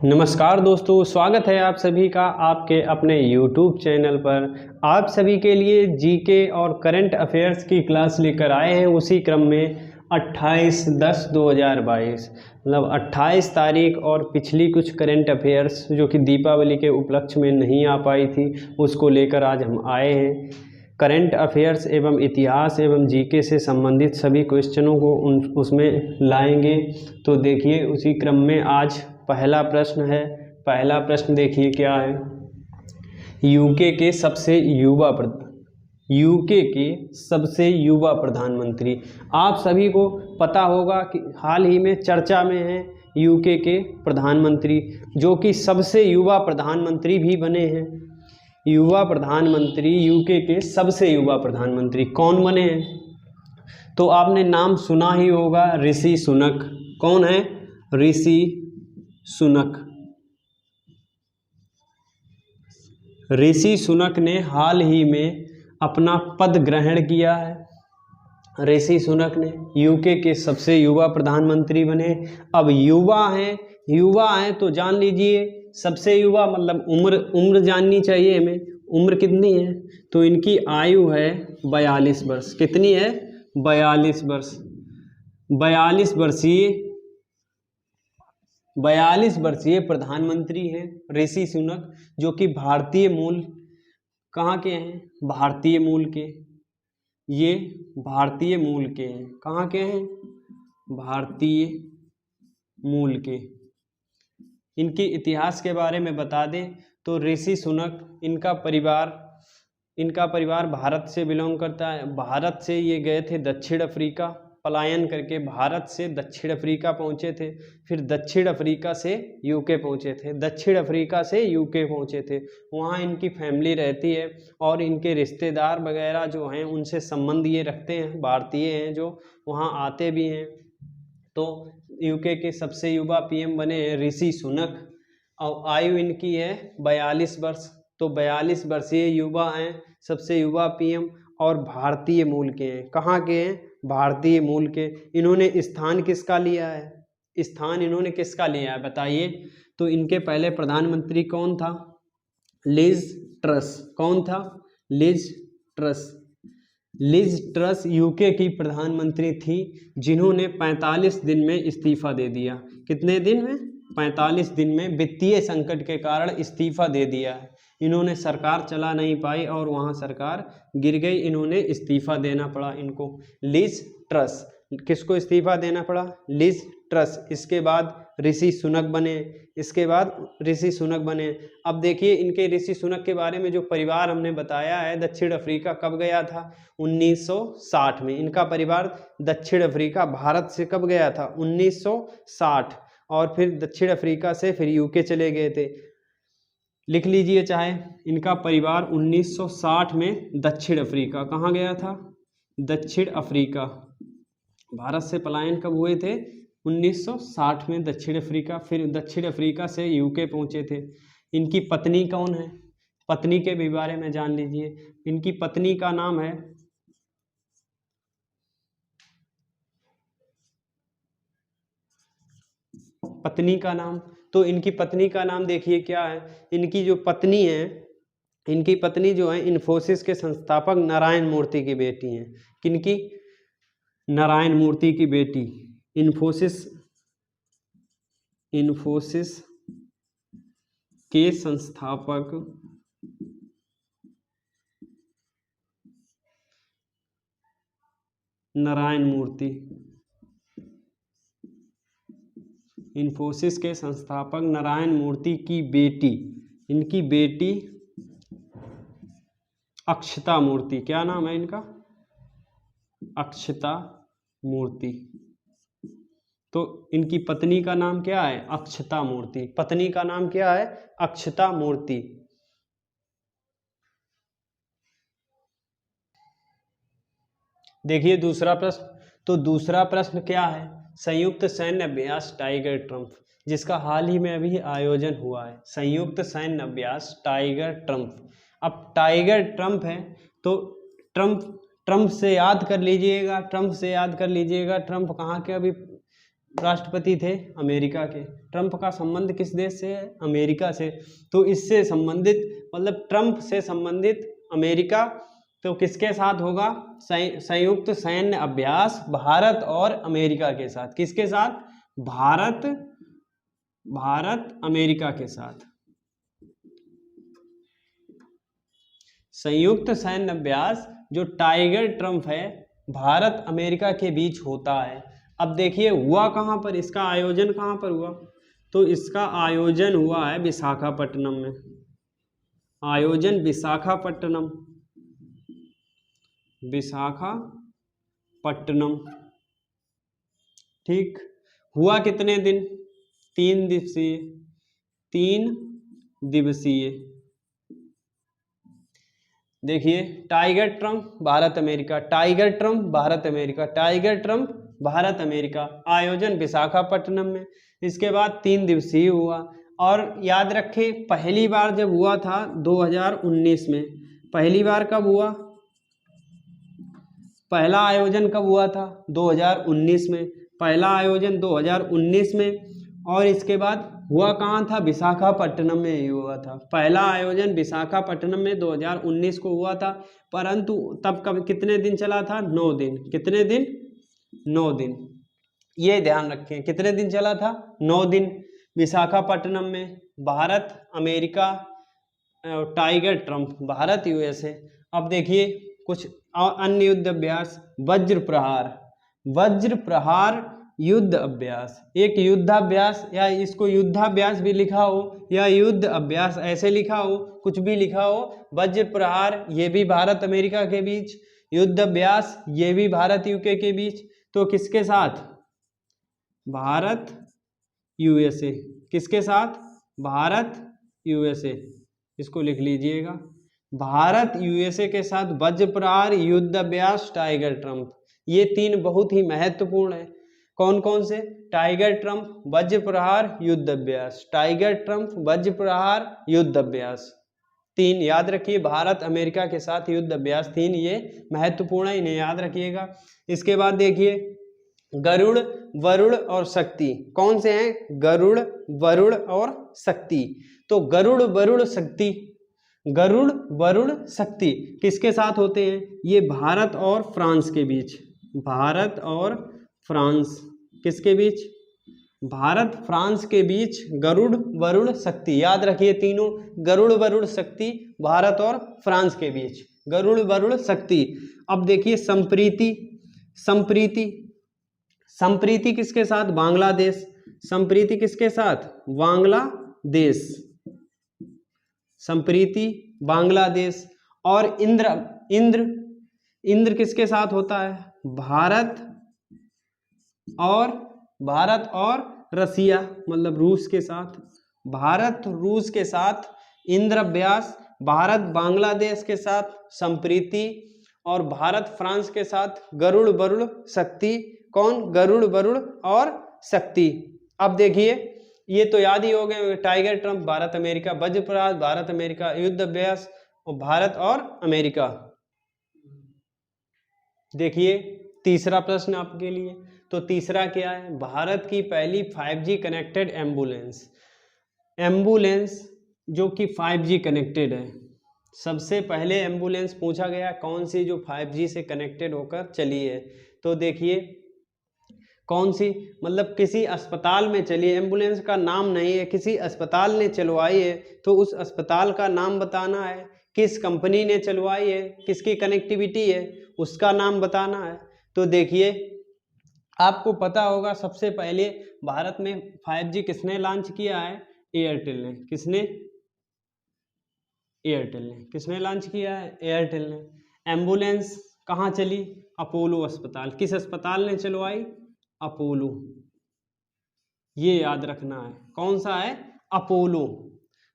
नमस्कार दोस्तों, स्वागत है आप सभी का आपके अपने YouTube चैनल पर। आप सभी के लिए जीके और करंट अफेयर्स की क्लास लेकर आए हैं। उसी क्रम में 28/10/2022 मतलब 28 तारीख और पिछली कुछ करंट अफेयर्स जो कि दीपावली के उपलक्ष्य में नहीं आ पाई थी, उसको लेकर आज हम आए हैं। करंट अफेयर्स एवं इतिहास एवं जीके से संबंधित सभी क्वेश्चनों को उसमें लाएंगे। तो देखिए, उसी क्रम में आज पहला प्रश्न है। पहला प्रश्न देखिए क्या है। यूके के सबसे युवा प्रधानमंत्री। आप सभी को पता होगा कि हाल ही में चर्चा में है यूके के प्रधानमंत्री, जो कि सबसे युवा प्रधानमंत्री भी बने हैं। युवा प्रधानमंत्री, यूके के सबसे युवा प्रधानमंत्री कौन बने हैं? तो आपने नाम सुना ही होगा, ऋषि सुनक। कौन है? ऋषि सुनक। ऋषि सुनक ने हाल ही में अपना पद ग्रहण किया है। ऋषि सुनक ने यूके के सबसे युवा प्रधानमंत्री बने। अब युवा हैं तो जान लीजिए, सबसे युवा मतलब उम्र जाननी चाहिए हमें। उम्र कितनी है? तो इनकी आयु है 42 वर्ष। कितनी है? 42 वर्ष। 42 वर्षीय प्रधानमंत्री हैं ऋषि सुनक, जो कि भारतीय मूल कहाँ के हैं? भारतीय मूल के। ये भारतीय मूल के हैं। कहाँ के हैं? भारतीय मूल के। इनके इतिहास के बारे में बता दें तो ऋषि सुनक, इनका परिवार भारत से बिलोंग करता है। भारत से ये गए थे दक्षिण अफ्रीका, पलायन करके भारत से दक्षिण अफ्रीका पहुंचे थे। फिर दक्षिण अफ्रीका से यूके पहुंचे थे। वहाँ इनकी फैमिली रहती है और इनके रिश्तेदार वगैरह जो हैं उनसे संबंध ये रखते हैं, भारतीय हैं जो वहाँ आते भी हैं। तो यूके के सबसे युवा पीएम बने हैं ऋषि सुनक और आयु इनकी है 42 वर्ष। तो 42 वर्षीय युवा हैं, सबसे युवा पीएम और भारतीय मूल के हैं। कहाँ के हैं? भारतीय मूल के। इन्होंने स्थान किसका लिया है? बताइए। तो इनके पहले प्रधानमंत्री कौन था? Liz Truss. कौन था? लिज ट्रस यूके की प्रधानमंत्री थी, जिन्होंने 45 दिन में इस्तीफा दे दिया। कितने दिन में? 45 दिन में वित्तीय संकट के कारण इस्तीफा दे दिया है। इन्होंने सरकार चला नहीं पाई और वहाँ सरकार गिर गई, इन्होंने इस्तीफा देना पड़ा इनको। Liz Truss. किसको इस्तीफा देना पड़ा? Liz Truss. इसके बाद ऋषि सुनक बने। अब देखिए, इनके ऋषि सुनक के बारे में जो परिवार हमने बताया है, दक्षिण अफ्रीका कब गया था? 1960 में। इनका परिवार दक्षिण अफ्रीका भारत से कब गया था? 1960। और फिर दक्षिण अफ्रीका से फिर यूके चले गए थे। लिख लीजिए चाहे, इनका परिवार 1960 में दक्षिण अफ्रीका। कहाँ गया था? दक्षिण अफ्रीका। भारत से पलायन कब हुए थे? 1960 में दक्षिण अफ्रीका। फिर दक्षिण अफ्रीका से यूके पहुंचे थे। इनकी पत्नी कौन है? पत्नी के भी बारे में जान लीजिए। इनकी पत्नी का नाम है इनकी पत्नी का नाम देखिए क्या है। इनकी पत्नी जो है इन्फोसिस के संस्थापक नारायण मूर्ति की बेटी हैं। किनकी? नारायण मूर्ति की बेटी। इन्फोसिस के संस्थापक नारायण मूर्ति। इन्फोसिस के संस्थापक नारायण मूर्ति की बेटी, इनकी बेटी अक्षता मूर्ति। क्या नाम है इनका? अक्षता मूर्ति। तो इनकी पत्नी का नाम क्या है? अक्षता मूर्ति। पत्नी का नाम क्या है? अक्षता मूर्ति। देखिए दूसरा प्रश्न। तो दूसरा प्रश्न क्या है? संयुक्त सैन्य अभ्यास टाइगर ट्रम्प, जिसका हाल ही में अभी आयोजन हुआ है। संयुक्त सैन्य अभ्यास टाइगर ट्रम्प। अब टाइगर ट्रम्प है तो ट्रम्प से याद कर लीजिएगा। ट्रम्प कहाँ के अभी राष्ट्रपति थे अमेरिका के। ट्रंप का संबंध किस देश से है? अमेरिका से। तो इससे संबंधित मतलब ट्रंप से संबंधित अमेरिका तो किसके साथ होगा? संयुक्त सैन्य अभ्यास भारत और अमेरिका के साथ। किसके साथ? भारत अमेरिका के साथ संयुक्त सैन्य अभ्यास जो टाइगर ट्रंप है भारत अमेरिका के बीच होता है। अब देखिए हुआ कहाँ पर, इसका आयोजन कहाँ पर हुआ? तो इसका आयोजन हुआ है विशाखापट्टनम में। आयोजन विशाखापट्टनम ठीक। हुआ कितने दिन? 3 दिवसीय। 3 दिवसीय। देखिए tiger Trump Bharat America, tiger Trump Bharat America, tiger Trump Bharat America, आयोजन विशाखापट्टनम में। इसके बाद 3 दिवसीय हुआ। और याद रखें पहली बार जब हुआ था 2019 में। पहली बार कब हुआ? पहला आयोजन कब हुआ था? 2019 में। पहला आयोजन 2019 में। और इसके बाद हुआ कहाँ था? विशाखापट्टनम में ही हुआ था। पहला आयोजन विशाखापट्टनम में 2019 को हुआ था। परंतु तब कब कितने दिन चला था? 9 दिन। कितने दिन? 9 दिन। ये ध्यान रखें कितने दिन चला था? 9 दिन। विशाखापट्टनम में Bharat America tiger Trump Bharat USA. अब देखिए कुछ अन्य युद्ध अभ्यास। वज्र प्रहार युद्ध अभ्यास। एक युद्धाभ्यास या इसको युद्धाभ्यास भी लिखा हो या युद्ध अभ्यास ऐसे लिखा हो, कुछ भी लिखा हो। वज्र प्रहार ये भी भारत अमेरिका के बीच, युद्ध अभ्यास ये भी भारत यूके के बीच। तो किसके साथ? भारत यूएसए। किसके साथ? भारत यूएसए। इसको लिख लीजिएगा, भारत यूएसए के साथ वज्र प्रहार युद्ध अभ्यास टाइगर ट्रंप। ये 3 बहुत ही महत्वपूर्ण है। कौन कौन से? टाइगर ट्रंप वज्र प्रहार युद्ध अभ्यास, टाइगर ट्रंप वज्र प्रहार युद्ध अभ्यास। 3 याद रखिए, भारत अमेरिका के साथ युद्ध अभ्यास 3 ये महत्वपूर्ण है, इन्हें याद रखिएगा। इसके बाद देखिए गरुड़, वरुण और शक्ति। कौन से हैं? गरुड़, वरुण और शक्ति। तो गरुड़, वरुण, शक्ति, गरुड़, वरुण, शक्ति किसके साथ होते हैं? ये भारत और फ्रांस के बीच। भारत और फ्रांस किसके बीच? भारत फ्रांस के बीच गरुड़, वरुण, शक्ति। याद रखिए तीनों, गरुड़, वरुण, शक्ति भारत और फ्रांस के बीच, गरुड़, वरुण, शक्ति। अब देखिए संप्रीति किसके साथ? बांग्लादेश। संप्रीति किसके साथ? बांग्लादेश। संप्रीति बांग्लादेश। और इंद्र किसके साथ होता है? भारत और रसिया मतलब रूस के साथ। भारत रूस के साथ इंद्र अभ्यास, भारत बांग्लादेश के साथ संप्रीति और भारत फ्रांस के साथ गरुड़, वरुण, शक्ति। कौन? गरुड़, वरुण और शक्ति। अब देखिए ये तो याद ही हो गए, टाइगर ट्रंप भारत अमेरिका, वज्र प्रहार भारत अमेरिका, युद्ध अभ्यास और भारत और अमेरिका। देखिए तीसरा प्रश्न आपके लिए, तो तीसरा क्या है? भारत की पहली 5G कनेक्टेड एम्बुलेंस जो कि 5G कनेक्टेड है। सबसे पहले एम्बुलेंस पूछा गया कौन सी जो 5G से कनेक्टेड होकर चली है। तो देखिए कौन सी, मतलब किसी अस्पताल में चली है, एम्बुलेंस का नाम नहीं है, किसी अस्पताल ने चलवाई है तो उस अस्पताल का नाम बताना है, किस कंपनी ने चलवाई है, किसकी कनेक्टिविटी है उसका नाम बताना है। तो देखिए आपको पता होगा सबसे पहले भारत में 5G किसने लॉन्च किया है? एयरटेल ने। किसने? एयरटेल ने। किसने लॉन्च किया है? एयरटेल ने। एम्बुलेंस कहाँ चली? अपोलो अस्पताल। किस अस्पताल ने चलवाई? अपोलो। ये याद रखना है, कौन सा है? अपोलो।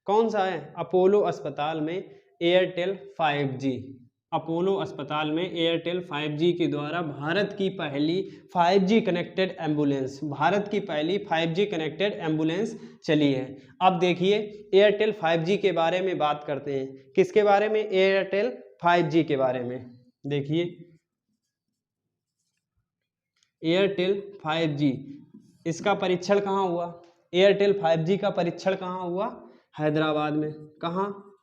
कौन सा है? अपोलो अस्पताल में एयरटेल 5G, अपोलो अस्पताल में एयरटेल 5G के द्वारा भारत की पहली 5G कनेक्टेड एम्बुलेंस, भारत की पहली 5G कनेक्टेड एम्बुलेंस चली है। अब देखिए एयरटेल 5G के बारे में बात करते हैं। किसके बारे में? एयरटेल 5G के बारे में। देखिए एयरटेल 5G इसका परीक्षण कहाँ हुआ? एयरटेल 5G का परीक्षण कहाँ हुआ? हैदराबाद में। कहाँ?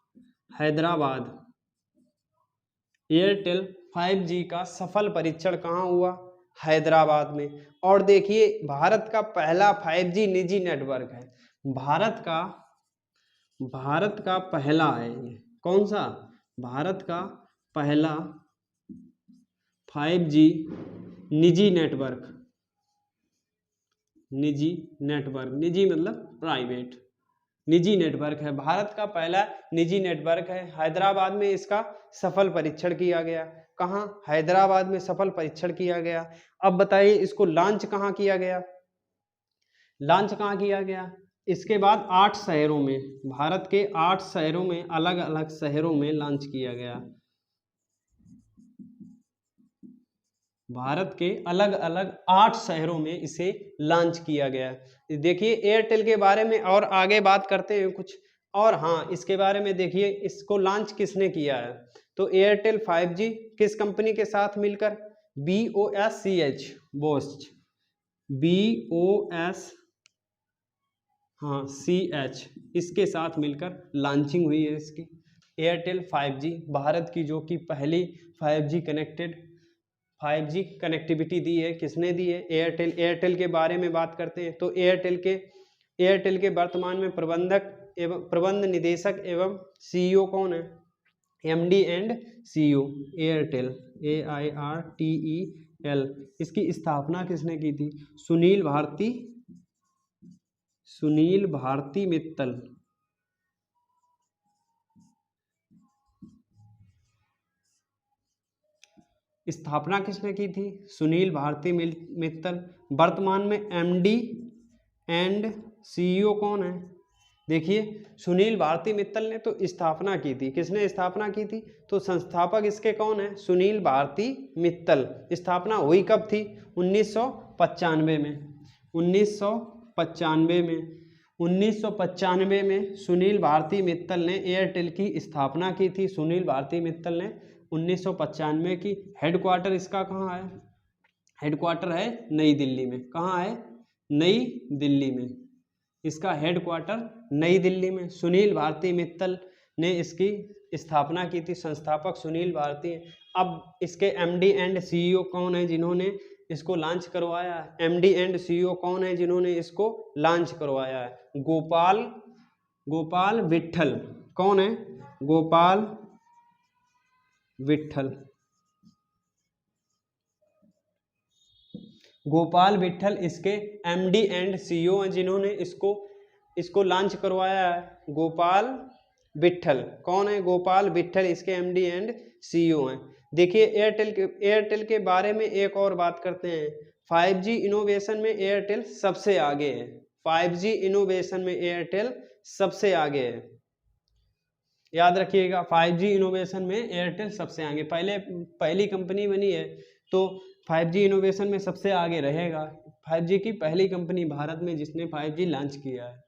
हैदराबाद। एयरटेल 5G का सफल परीक्षण कहाँ हुआ? हैदराबाद में। और देखिए भारत का पहला 5G निजी नेटवर्क है। भारत का पहला है ये। कौन सा? भारत का पहला 5G निजी नेटवर्क। निजी नेटवर्क, निजी मतलब प्राइवेट, निजी नेटवर्क है। भारत का पहला निजी नेटवर्क है। हैदराबाद में इसका सफल परीक्षण किया गया। कहाँ? हैदराबाद में सफल परीक्षण किया गया। अब बताइए इसको लॉन्च कहाँ किया गया? लॉन्च कहाँ किया गया? इसके बाद 8 शहरों में, भारत के 8 शहरों में, अलग अलग शहरों में लॉन्च किया गया। भारत के अलग अलग 8 शहरों में इसे लॉन्च किया गया। देखिए एयरटेल के बारे में और आगे बात करते हैं कुछ और। हाँ, इसके बारे में देखिए इसको लॉन्च किसने किया है? तो एयरटेल 5G किस कंपनी के साथ मिलकर? BOSCH, बोस्च, BOS, हाँ CH, इसके साथ मिलकर लॉन्चिंग हुई है इसकी। एयरटेल 5G भारत की जो कि पहली 5G कनेक्टिविटी दी है, किसने दी है? एयरटेल। एयरटेल के बारे में बात करते हैं तो एयरटेल के वर्तमान में प्रबंध निदेशक एवं CEO कौन है? MD and CEO Airtel, AIRTEL। इसकी स्थापना किसने की थी? सुनील भारती मित्तल। स्थापना किसने की थी? सुनील भारती मित्तल। वर्तमान में MD एंड CEO कौन है? देखिए सुनील भारती मित्तल ने तो स्थापना की थी। किसने स्थापना की थी? तो संस्थापक इसके कौन है? सुनील भारती मित्तल। स्थापना हुई कब थी? 1995 में। 1995 में सुनील भारती मित्तल ने एयरटेल की स्थापना की थी। सुनील भारती मित्तल ने 1995 की। हेडक्वार्टर इसका कहाँ है? हेडक्वार्टर है नई दिल्ली में। कहाँ है? नई दिल्ली में। इसका हेडक्वार्टर नई दिल्ली में। सुनील भारती मित्तल ने इसकी स्थापना की थी। संस्थापक सुनील भारती। अब इसके MD एंड CEO कौन है जिन्होंने इसको लॉन्च करवाया है? MD एंड CEO कौन है जिन्होंने इसको लॉन्च करवाया है? गोपाल विट्ठल। कौन है? गोपाल विट्ठल। गोपाल विट्ठल इसके MD एंड CEO हैं जिन्होंने इसको लॉन्च करवाया है। गोपाल विट्ठल। कौन है? गोपाल विट्ठल इसके MD एंड CEO हैं। देखिए एयरटेल के बारे में एक और बात करते हैं। 5G इनोवेशन में एयरटेल सबसे आगे है। 5G इनोवेशन में एयरटेल सबसे आगे है। याद रखिएगा 5G इनोवेशन में एयरटेल सबसे आगे, पहली कंपनी बनी है तो 5G इनोवेशन में सबसे आगे रहेगा। 5G की पहली कंपनी भारत में जिसने 5G लॉन्च किया है।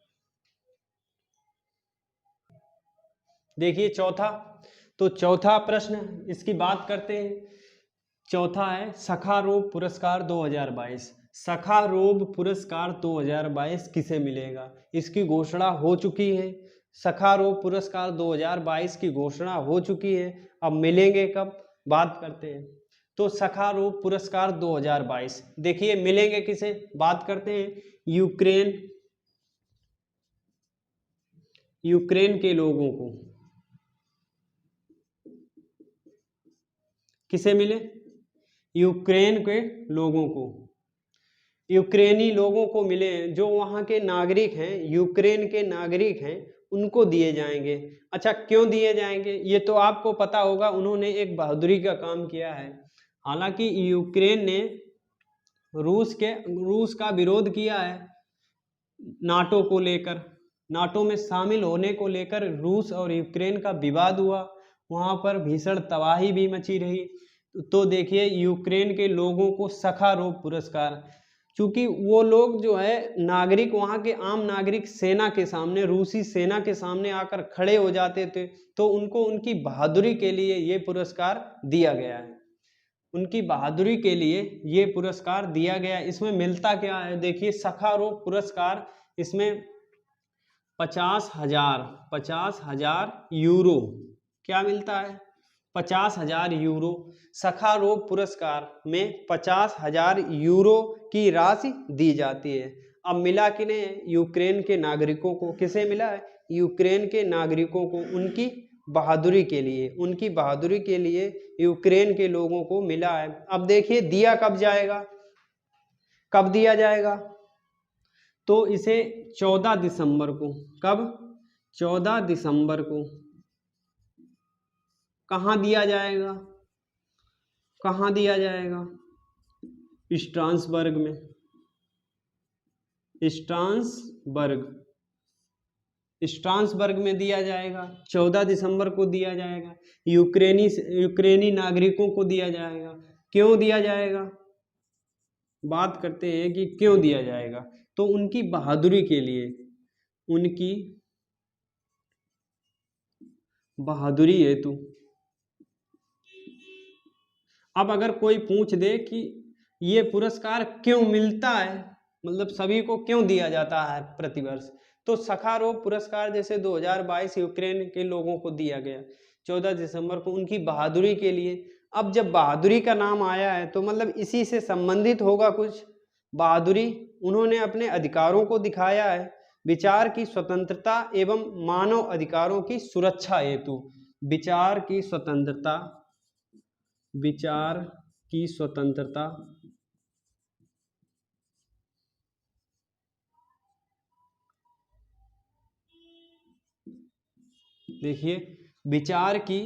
देखिए चौथा प्रश्न इसकी बात करते हैं। चौथा है सखारोव पुरस्कार 2022। सखारोव पुरस्कार 2022 किसे मिलेगा? इसकी घोषणा हो चुकी है। सखारोव पुरस्कार 2022 की घोषणा हो चुकी है। अब मिलेंगे कब? बात करते हैं। तो सखारोव पुरस्कार 2022 देखिए मिलेंगे किसे? बात करते हैं यूक्रेन के लोगों को। किसे मिले? यूक्रेन के लोगों को। यूक्रेनी लोगों को मिले जो वहाँ के नागरिक हैं, यूक्रेन के नागरिक हैं, उनको दिए जाएंगे। अच्छा क्यों दिए जाएंगे? ये तो आपको पता होगा, उन्होंने एक बहादुरी का काम किया है। हालांकि यूक्रेन ने रूस का विरोध किया है नाटो को लेकर। नाटो में शामिल होने को लेकर रूस और यूक्रेन का विवाद हुआ, वहाँ पर भीषण तबाही भी मची रही। तो देखिए यूक्रेन के लोगों को सखारोव पुरस्कार, क्योंकि वो लोग जो है नागरिक, वहाँ के आम नागरिक सेना के सामने, रूसी सेना के सामने आकर खड़े हो जाते थे, तो उनको उनकी बहादुरी के लिए ये पुरस्कार दिया गया है। उनकी बहादुरी के लिए ये पुरस्कार दिया गया। इसमें मिलता क्या है, देखिए सखारोव पुरस्कार, इसमें 50,000 यूरो क्या मिलता है, 50,000 यूरो। सखारोव पुरस्कार में 50,000 यूरो की राशि दी जाती है। अब मिला किन्हें, यूक्रेन के नागरिकों को। किसे मिला है, यूक्रेन के नागरिकों को, उनकी बहादुरी के लिए, उनकी बहादुरी के लिए यूक्रेन के लोगों को मिला है। अब देखिए दिया कब जाएगा, कब दिया जाएगा, तो इसे 14 दिसंबर को, कब, 14 दिसंबर को कहाँ दिया जाएगा, कहाँ दिया जाएगा, स्ट्रासबर्ग में, स्ट्रासबर्ग में दिया जाएगा। 14 दिसंबर को दिया जाएगा। यूक्रेनी नागरिकों को दिया जाएगा। क्यों दिया जाएगा, बात करते हैं कि क्यों दिया जाएगा। तो उनकी बहादुरी के लिए, उनकी बहादुरी हेतु। अब अगर कोई पूछ दे कि ये पुरस्कार क्यों मिलता है, मतलब सभी को क्यों दिया जाता है प्रतिवर्ष, तो सखारोव पुरस्कार जैसे 2022 यूक्रेन के लोगों को दिया गया 14 दिसंबर को उनकी बहादुरी के लिए। अब जब बहादुरी का नाम आया है तो मतलब इसी से संबंधित होगा कुछ। बहादुरी, उन्होंने अपने अधिकारों को दिखाया है, विचार की स्वतंत्रता एवं मानव अधिकारों की सुरक्षा हेतु। विचार की स्वतंत्रता, विचार की स्वतंत्रता, देखिए विचार की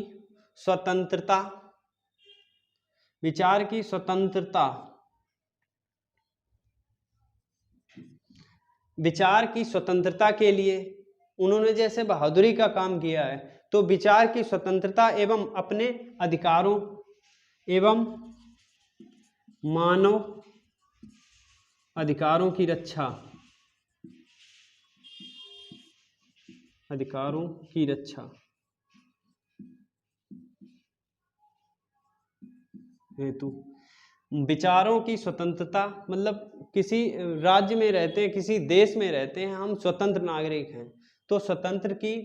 स्वतंत्रता, विचार की स्वतंत्रता, विचार की स्वतंत्रता के लिए उन्होंने जैसे बहादुरी का काम किया है, तो विचार की स्वतंत्रता एवं अपने अधिकारों एवं मानव अधिकारों की रक्षा, अधिकारों की रक्षा हेतु। विचारों की स्वतंत्रता मतलब किसी राज्य में रहते हैं, किसी देश में रहते हैं, हम स्वतंत्र नागरिक हैं, तो स्वतंत्र की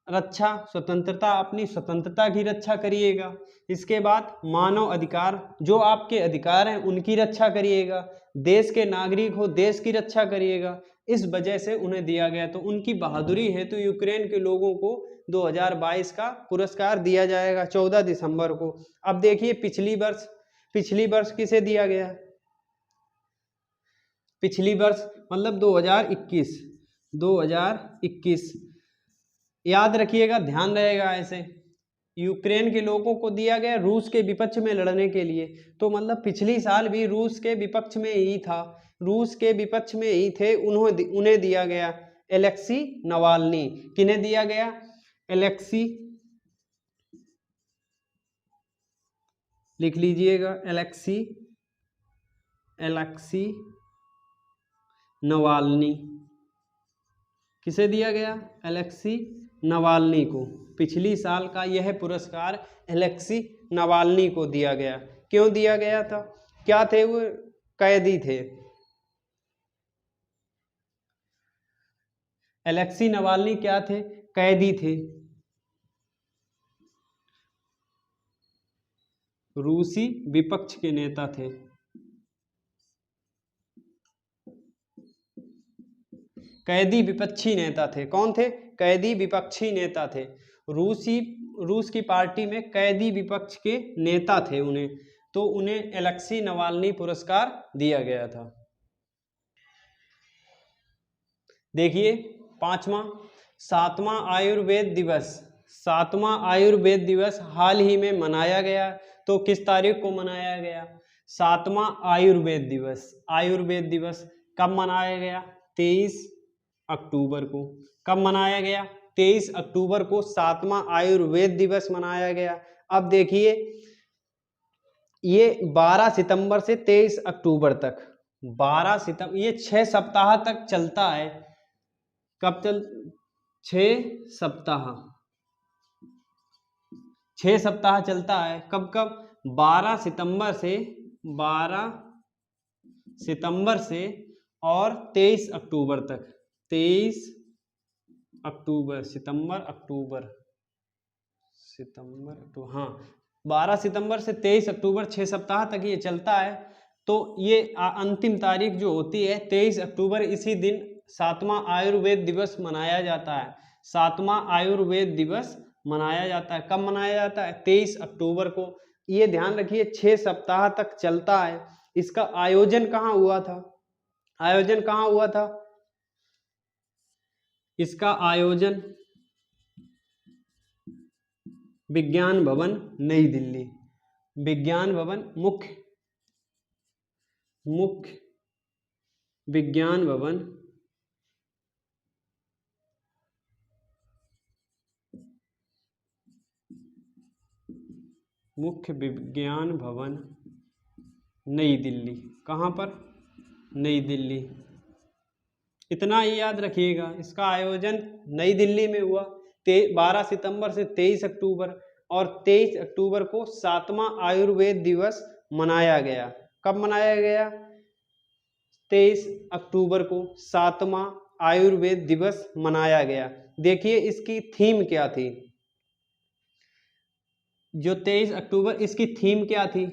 रक्षा, स्वतंत्रता, अपनी स्वतंत्रता की रक्षा करिएगा। इसके बाद मानव अधिकार, जो आपके अधिकार हैं उनकी रक्षा करिएगा। देश के नागरिक हो, देश की रक्षा करिएगा। इस वजह से उन्हें दिया गया। तो उनकी बहादुरी है तो यूक्रेन के लोगों को 2022 का पुरस्कार दिया जाएगा 14 दिसंबर को। अब देखिए पिछली वर्ष किसे दिया गया, पिछली वर्ष मतलब 2021 याद रखिएगा, ध्यान रहेगा ऐसे। यूक्रेन के लोगों को दिया गया रूस के विपक्ष में लड़ने के लिए। तो मतलब पिछली साल भी रूस के विपक्ष में ही था, रूस के विपक्ष में ही थे, उन्हें दिया गया एलेक्सी नवाल्नी। किन्हें दिया गया, एलेक्सी, लिख लीजिएगा, एलेक्सी नवाल्नी। किसे दिया गया, एलेक्सी नवाल्नी को। पिछली साल का यह पुरस्कार एलेक्सी नवाल्नी को दिया गया। क्यों दिया गया था, क्या थे वो, कैदी थे। एलेक्सी नवाल्नी क्या थे, कैदी थे, रूसी विपक्ष के नेता थे। कैदी विपक्षी नेता थे। कौन थे, कैदी विपक्षी नेता थे। रूस की पार्टी में कैदी विपक्ष के नेता थे उन्हें, तो उन्हें एलेक्सी नवाल्नी पुरस्कार दिया गया था। देखिए पांचवा, सातवां आयुर्वेद दिवस, सातवां आयुर्वेद दिवस हाल ही में मनाया गया। तो किस तारीख को मनाया गया, सातवां आयुर्वेद दिवस। आयुर्वेद दिवस कब मनाया गया, 23 अक्टूबर को। कब मनाया गया, 23 अक्टूबर को सातवां आयुर्वेद दिवस मनाया गया। अब देखिए ये 12 सितंबर से 23 अक्टूबर तक, 12 सितंबर, ये 6 सप्ताह तक चलता है। कब चल, 6 सप्ताह, 6 सप्ताह चलता है। कब कब, 12 सितंबर से और 23 अक्टूबर तक। 23 अक्टूबर, सितंबर अक्टूबर, हाँ 12 सितंबर से 23 अक्टूबर, 6 सप्ताह तक ये चलता है। तो ये अंतिम तारीख जो होती है 23 अक्टूबर, इसी दिन 7वां आयुर्वेद दिवस मनाया जाता है। 7वां आयुर्वेद दिवस मनाया जाता है। कब मनाया जाता है? 23 अक्टूबर को। ये ध्यान रखिए 6 सप्ताह तक चलता है। इसका आयोजन कहाँ हुआ था? आयोजन कहाँ हुआ था? इसका आयोजन विज्ञान भवन नई दिल्ली, विज्ञान भवन, मुख्य विज्ञान भवन मुख्य विज्ञान भवन नई दिल्ली। कहाँ पर? नई दिल्ली। इतना ही याद रखिएगा, इसका आयोजन नई दिल्ली में हुआ 12 सितंबर से 23 अक्टूबर, और 23 अक्टूबर को 7वां आयुर्वेद दिवस मनाया गया। कब मनाया गया? 23 अक्टूबर को 7वां आयुर्वेद दिवस मनाया गया। देखिए इसकी थीम क्या थी, जो 23 अक्टूबर, इसकी थीम क्या थी?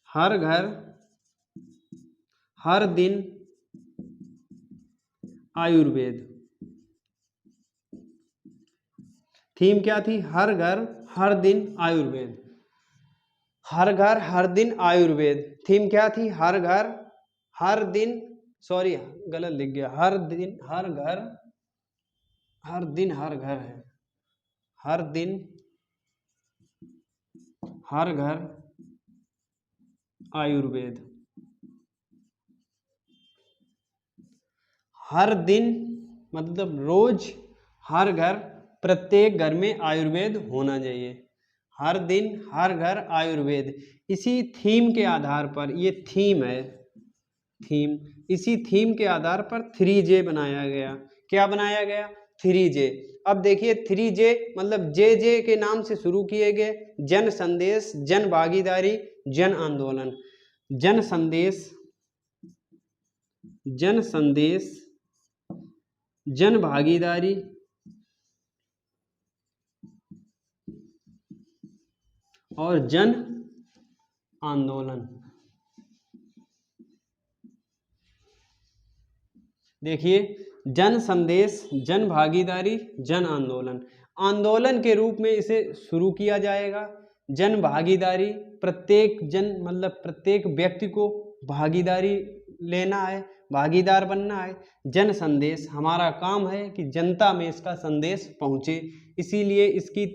हर घर हर दिन आयुर्वेद। थीम क्या थी? हर घर हर दिन आयुर्वेद। हर घर हर दिन आयुर्वेद। थीम क्या थी? हर घर हर दिन, सॉरी गलत लिख गया, हर दिन हर घर, हर दिन हर घर है, हर दिन हर घर आयुर्वेद। हर दिन मतलब रोज, हर घर, प्रत्येक घर में आयुर्वेद होना चाहिए। हर दिन हर घर आयुर्वेद। इसी थीम के आधार पर, ये थीम है, थीम, इसी थीम के आधार पर 3J बनाया गया। क्या बनाया गया? 3J। अब देखिए 3J मतलब जे के नाम से शुरू किए गए, जन संदेश, जन भागीदारी, जन आंदोलन। जन संदेश, जन संदेश, जन भागीदारी और जन आंदोलन। देखिए जन संदेश, जन भागीदारी, जन आंदोलन। आंदोलन के रूप में इसे शुरू किया जाएगा। जन भागीदारी, प्रत्येक जन मतलब प्रत्येक व्यक्ति को भागीदारी लेना है, भागीदार बनना है। जन संदेश, हमारा काम है कि जनता में इसका संदेश पहुंचे, इसीलिए इसकी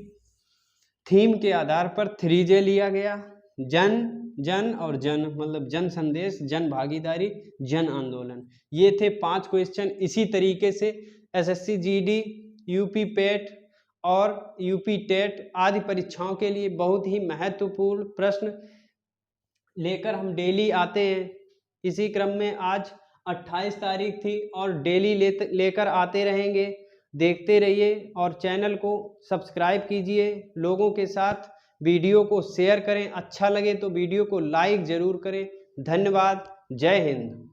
थीम के आधार पर 3J लिया गया। जन, जन और जन मतलब जन संदेश, जन भागीदारी, जन आंदोलन। ये थे 5 क्वेश्चन। इसी तरीके से SSC GD, यूपी पेट और यूपी टेट आदि परीक्षाओं के लिए बहुत ही महत्वपूर्ण प्रश्न लेकर हम डेली आते हैं। इसी क्रम में आज 28 तारीख थी और डेली लेकर आते रहेंगे। देखते रहिए और चैनल को सब्सक्राइब कीजिए, लोगों के साथ वीडियो को शेयर करें, अच्छा लगे तो वीडियो को लाइक ज़रूर करें। धन्यवाद। जय हिंद।